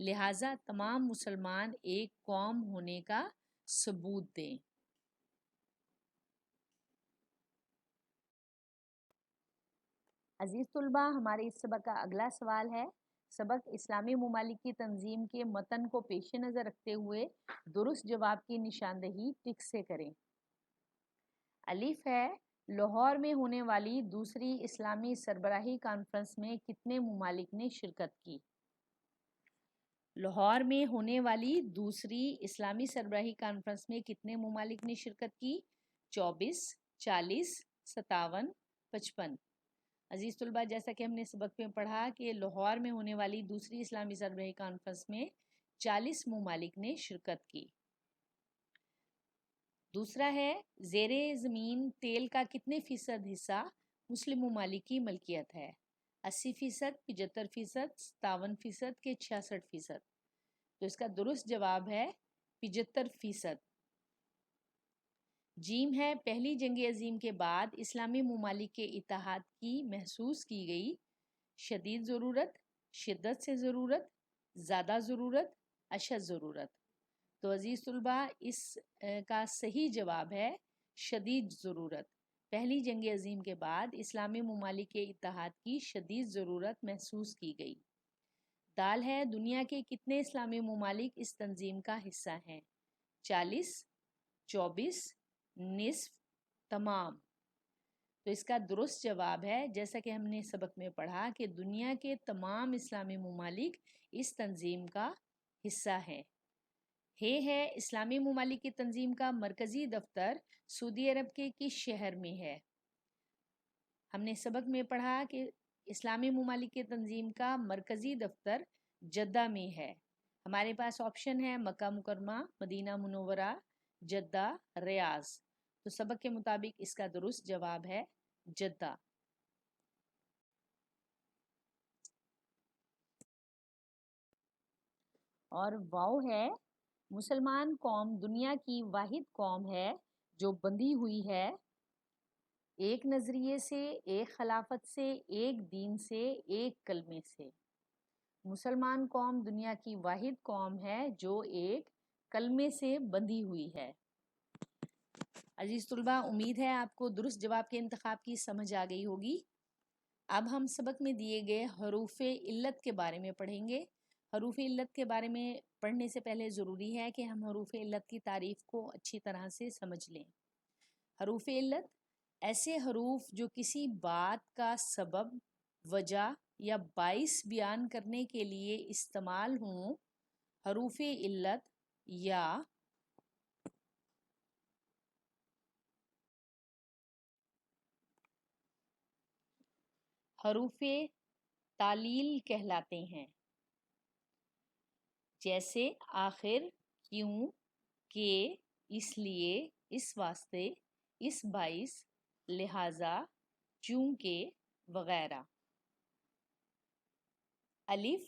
لہٰذا تمام مسلمان ایک قوم ہونے کا ثبوت دیں۔ عزیز طلبہ، ہمارے اس سبق کا اگلا سوال ہے۔ سبق اسلامی ممالک کی تنظیم کے متن کو پیش نظر رکھتے ہوئے درست جواب کی نشاندہی ٹک سے کریں۔ الف ہے، لاہور میں ہونے والی دوسری اسلامی سربراہی کانفرنس میں کتنے ممالک نے شرکت کی؟ لاہور میں ہونے والی دوسری اسلامی سربراہی کانفرنس میں کتنے ممالک نے شرکت کی؟ 24، 40، 57، 55۔ عزیز طلبہ، جیسا کہ ہم نے سبق میں پڑھا کہ لاہور میں ہونے والی دوسری اسلامی سربراہی کانفرنس میں 40 ممالک نے شرکت کی۔ دوسرا ہے، زیر زمین تیل کا کتنے فیصد حصہ مسلم ممالک کی ملکیت ہے؟ 80%، 75%، 57% کے 66%۔ تو اس کا درست جواب ہے 75%۔ جیم ہے، پہلی جنگ عظیم کے بعد اسلامی ممالک کے اتحاد کی محسوس کی گئی شدید ضرورت، شدت سے ضرورت، زیادہ ضرورت، اشد ضرورت۔ تو عزیز طلبہ، اس کا صحیح جواب ہے شدید ضرورت۔ پہلی جنگ عظیم کے بعد اسلامی ممالک کے اتحاد کی شدید ضرورت محسوس کی گئی۔ دال ہے، دنیا کے کتنے اسلامی ممالک اس تنظیم کا حصہ ہیں؟ 40، 24، نصف، تمام۔ تو اس کا درست جواب ہے، جیسا کہ ہم نے سبق میں پڑھا، کہ دنیا کے تمام اسلامی ممالک اس تنظیم کا حصہ ہیں۔ ہے، اسلامی ممالک کی تنظیم کا مرکزی دفتر سعودی عرب کے کس شہر میں ہے؟ ہم نے سبق میں پڑھا کہ اسلامی ممالک کی تنظیم کا مرکزی دفتر جدہ میں ہے۔ ہمارے پاس آپشن ہے مکہ مکرمہ، مدینہ منورہ، جدہ، ریاض۔ تو سبق کے مطابق اس کا درست جواب ہے جدہ۔ اور واو ہے، مسلمان قوم دنیا کی واحد قوم ہے جو بندھی ہوئی ہے ایک نظریے سے، ایک خلافت سے، ایک دین سے، ایک کلمے سے۔ مسلمان قوم دنیا کی واحد قوم ہے جو ایک کلمے سے بندھی ہوئی ہے۔ عزیز طلبہ، امید ہے آپ کو درست جواب کے انتخاب کی سمجھ آ گئی ہوگی۔ اب ہم سبق میں دیے گئے حروف علت کے بارے میں پڑھیں گے۔ حروف علت کے بارے میں پڑھنے سے پہلے ضروری ہے کہ ہم حروف علت کی تعریف کو اچھی طرح سے سمجھ لیں۔ حروف علت ایسے حروف جو کسی بات کا سبب، وجہ یا باعث بیان کرنے کے لیے استعمال ہوں۔ حروف علت یا حروف تعلیل کہلاتے ہیں، جیسے آخر، کیوں، کہ، اس لیے، اس واسطے، اس باعث، لہذا، چونکہ وغیرہ۔ الف،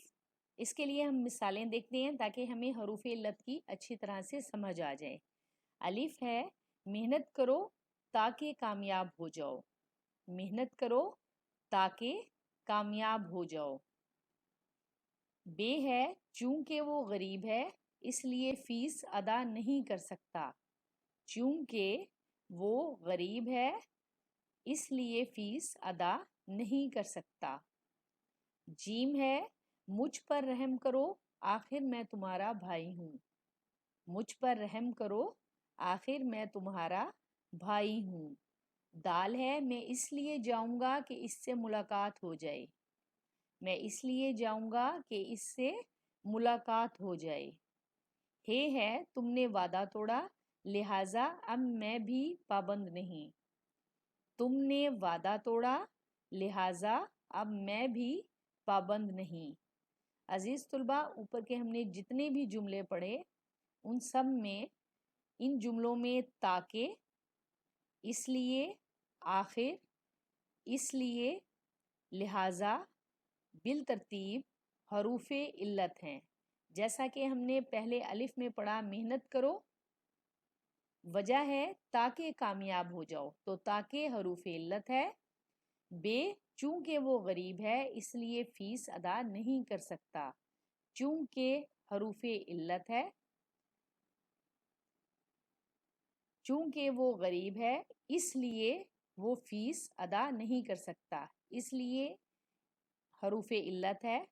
اس کے لیے ہم مثالیں دیکھتے ہیں تاکہ ہمیں حروف علت کی اچھی طرح سے سمجھ آ جائے۔ الف ہے، محنت کرو تاکہ کامیاب ہو جاؤ۔ محنت کرو تاکہ کامیاب ہو جاؤ۔ بے ہے، چونکہ وہ غریب ہے اس لیے فیس ادا نہیں کر سکتا۔ چونکہ وہ غریب ہے اس لیے فیس ادا نہیں کر سکتا۔ جیم ہے، مجھ پر رحم کرو آخر میں تمہارا بھائی ہوں۔ مجھ پر رحم کرو آخر میں تمہارا بھائی ہوں۔ دال ہے، میں اس لیے جاؤں گا کہ اس سے ملاقات ہو جائے۔ میں اس لیے جاؤں گا کہ اس سے ملاقات ہو جائے۔ ہے، تم نے وعدہ توڑا لہٰذا اب میں بھی پابند نہیں۔ تم نے وعدہ توڑا لہٰذا اب میں بھی پابند نہیں۔ عزیز طلبہ، اوپر کے ہم نے جتنے بھی جملے پڑھے ان سب میں، ان جملوں میں تاکہ، اس لیے، آخر، اس لیے، لہٰذا بالترتیب حروف علت ہیں۔ جیسا کہ ہم نے پہلے الف میں پڑھا، محنت کرو، وجہ ہے تاکہ کامیاب ہو جاؤ، تو تاکہ حروف علت ہے۔ بے، چونکہ وہ غریب ہے اس لیے فیس ادا نہیں کر سکتا۔ چونکہ حروف علت ہے، چونکہ وہ غریب ہے اس لیے وہ فیس ادا نہیں کر سکتا، اس لیے حروف علت ہے۔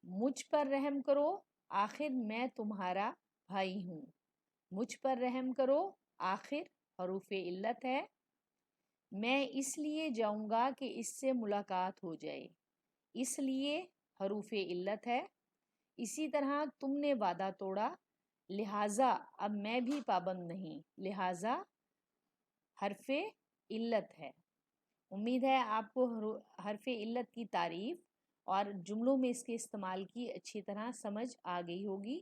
مجھ پر رحم کرو آخر میں تمہارا بھائی ہوں، مجھ پر رحم کرو آخر حروف علت ہے۔ میں اس لیے جاؤں گا کہ اس سے ملاقات ہو جائے، اس لیے حروف علت ہے۔ اسی طرح تم نے وعدہ توڑا لہٰذا اب میں بھی پابند نہیں، لہٰذا حرف علت ہے۔ امید ہے آپ کو حرف علت کی تعریف اور جملوں میں اس کے استعمال کی اچھی طرح سمجھ آ گئی ہوگی۔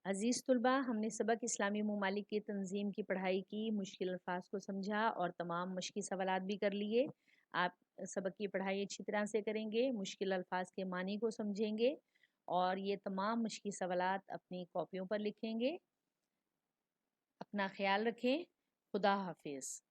عزیز طلباء، ہم نے سبق اسلامی ممالک کی تنظیم کی پڑھائی کی، مشکل الفاظ کو سمجھا اور تمام مشقی سوالات بھی کر لیے۔ آپ سبق کی پڑھائی اچھی طرح سے کریں گے، مشکل الفاظ کے معنی کو سمجھیں گے اور یہ تمام مشقی سوالات اپنی کاپیوں پر لکھیں گے۔ اپنا خیال رکھیں۔ خدا حافظ۔